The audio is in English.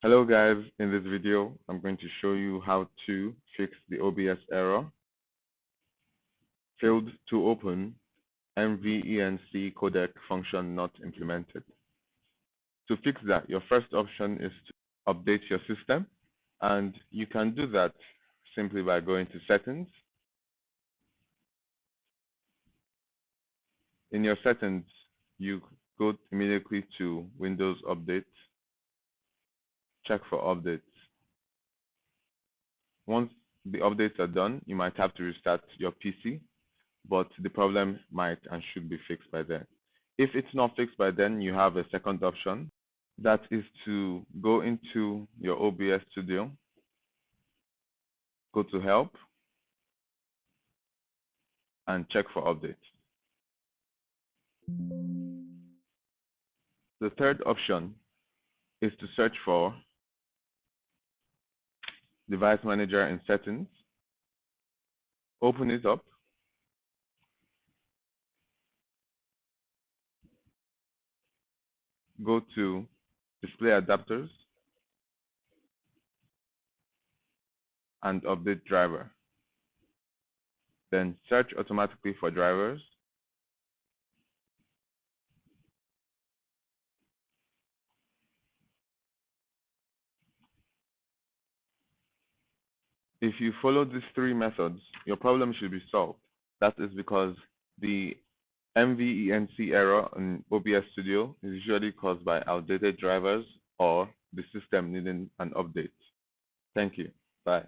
Hello guys, in this video I'm going to show you how to fix the OBS error failed to open Nvenc Codec function not implemented. To fix that, your first option is to update your system, and you can do that simply by going to settings. In your settings, you go immediately to Windows Update, check for updates. Once the updates are done, you might have to restart your PC, but the problem might and should be fixed by then. If it's not fixed by then, you have a second option. That is to go into your OBS Studio, go to Help, and check for updates. The third option is to search for Device Manager in Settings. Open it up. Go to Display Adapters and Update Driver. Then search automatically for drivers. If you follow these three methods, your problem should be solved. That is because the Nvenc error in OBS Studio is usually caused by outdated drivers or the system needing an update. Thank you. Bye.